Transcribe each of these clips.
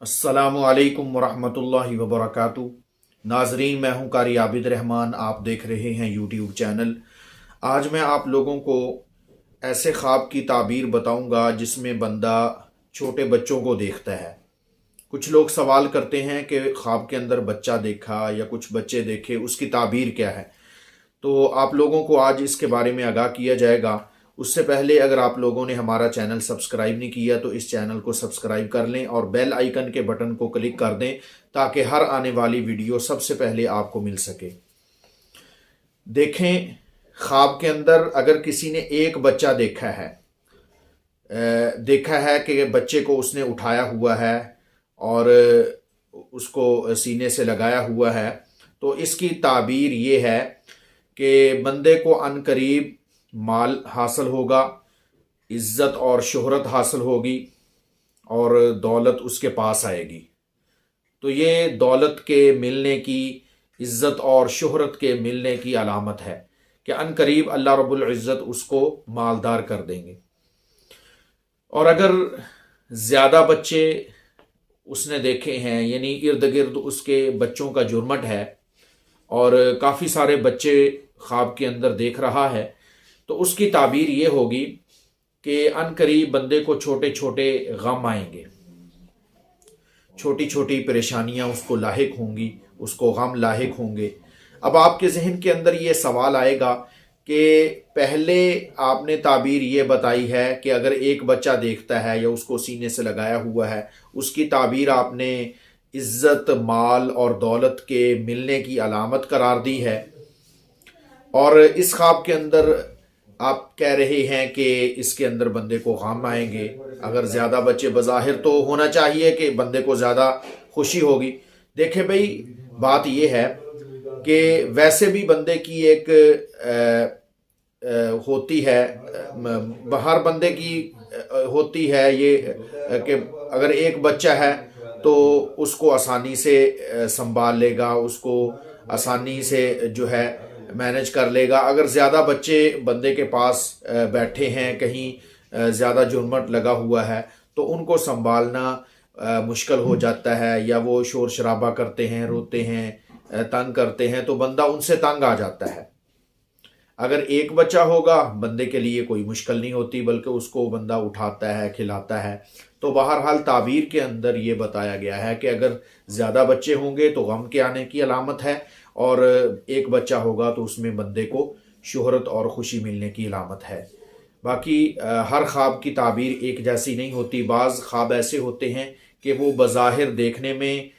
अस्सलामु अलैकुम वरहमतुल्लाहि वबरकातुहू। नाजरीन, मैं हूं कारी आबिद रहमान। आप देख रहे हैं यूट्यूब चैनल। आज मैं आप लोगों को ऐसे ख्वाब की ताबीर बताऊंगा जिसमें बंदा छोटे बच्चों को देखता है। कुछ लोग सवाल करते हैं कि ख्वाब के अंदर बच्चा देखा या कुछ बच्चे देखे, उसकी ताबीर क्या है। तो आप लोगों को आज इसके बारे में आगाह किया जाएगा। उससे पहले अगर आप लोगों ने हमारा चैनल सब्सक्राइब नहीं किया तो इस चैनल को सब्सक्राइब कर लें और बेल आइकन के बटन को क्लिक कर दें ताकि हर आने वाली वीडियो सबसे पहले आपको मिल सके। देखें, ख्वाब के अंदर अगर किसी ने एक बच्चा देखा है कि बच्चे को उसने उठाया हुआ है और उसको सीने से लगाया हुआ है, तो इसकी ताबीर ये है कि बंदे को अनकरीब माल हासिल होगा, इज्जत और शोहरत हासिल होगी और दौलत उसके पास आएगी। तो ये दौलत के मिलने की, इज्जत और शोहरत के मिलने की अलामत है कि अनकरीब अल्लाह रब्बुल इज्जत उसको मालदार कर देंगे। और अगर ज़्यादा बच्चे उसने देखे हैं, यानी इर्द गिर्द उसके बच्चों का जुर्मट है और काफ़ी सारे बच्चे ख्वाब के अंदर देख रहा है, तो उसकी ताबीर ये होगी कि अनकरीब बंदे को छोटे छोटे गम आएंगे, छोटी छोटी परेशानियां उसको लाहिक होंगी, उसको गम लाहिक होंगे। अब आपके जहन के अंदर ये सवाल आएगा कि पहले आपने ताबीर ये बताई है कि अगर एक बच्चा देखता है या उसको सीने से लगाया हुआ है, उसकी ताबीर आपने इज्जत, माल और दौलत के मिलने की अलामत करार दी है। और इस ख्वाब के अंदर आप कह रहे हैं कि इसके अंदर बंदे को गम आएंगे। अगर ज़्यादा बच्चे, बज़ाहिर तो होना चाहिए कि बंदे को ज़्यादा खुशी होगी। देखे भाई, बात यह है कि वैसे भी बंदे की एक होती है, हर बंदे की होती है ये कि अगर एक बच्चा है तो उसको आसानी से संभाल लेगा, उसको आसानी से जो है मैनेज कर लेगा। अगर ज़्यादा बच्चे बंदे के पास बैठे हैं, कहीं ज़्यादा जुर्मट लगा हुआ है, तो उनको संभालना मुश्किल हो जाता है, या वो शोर शराबा करते हैं, रोते हैं, तंग करते हैं, तो बंदा उनसे तंग आ जाता है। अगर एक बच्चा होगा, बंदे के लिए कोई मुश्किल नहीं होती, बल्कि उसको बंदा उठाता है, खिलाता है। तो बहरहाल ताबीर के अंदर ये बताया गया है कि अगर ज़्यादा बच्चे होंगे तो गम के आने की अलामत है, और एक बच्चा होगा तो उसमें बंदे को शोहरत और खुशी मिलने की अलामत है। बाकी हर ख्वाब की ताबीर एक जैसी नहीं होती। बाज़ ख्वाब ऐसे होते हैं कि वो बज़ाहिर देखने में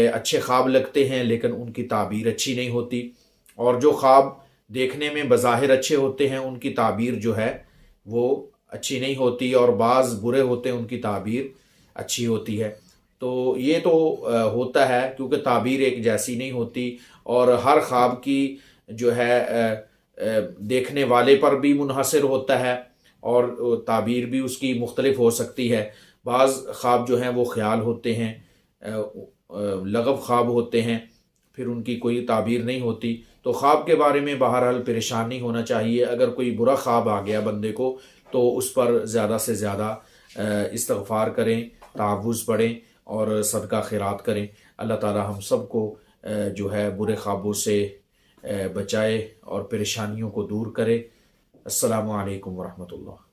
अच्छे ख्वाब लगते हैं, लेकिन उनकी ताबीर अच्छी नहीं होती। और जो ख्वाब देखने में बज़ाहिर अच्छे होते हैं, उनकी ताबीर जो है वो अच्छी नहीं होती, और बाज़ बुरे होते हैं, उनकी ताबीर अच्छी होती है। तो ये तो होता है, क्योंकि ताबीर एक जैसी नहीं होती, और हर ख्वाब की जो है देखने वाले पर भी मुनहसर होता है, और ताबीर भी उसकी मुख्तलिफ हो सकती है। बाज़ ख्वाब जो हैं वो ख्याल होते हैं, लगव ख्वाब होते हैं, फिर उनकी कोई ताबीर नहीं होती। तो ख्वाब के बारे में बहरहाल परेशान नहीं होना चाहिए। अगर कोई बुरा ख्वाब आ गया बंदे को, तो उस पर ज़्यादा से ज़्यादा इस्तिग़फ़ार करें, तावुज़ पढ़ें और सदका खैरात करें। अल्लाह ताला हम सबको जो है बुरे ख्वाबों से बचाए और परेशानियों को दूर करे। अस्सलामु अलैकुम वरहमतुल्लाह।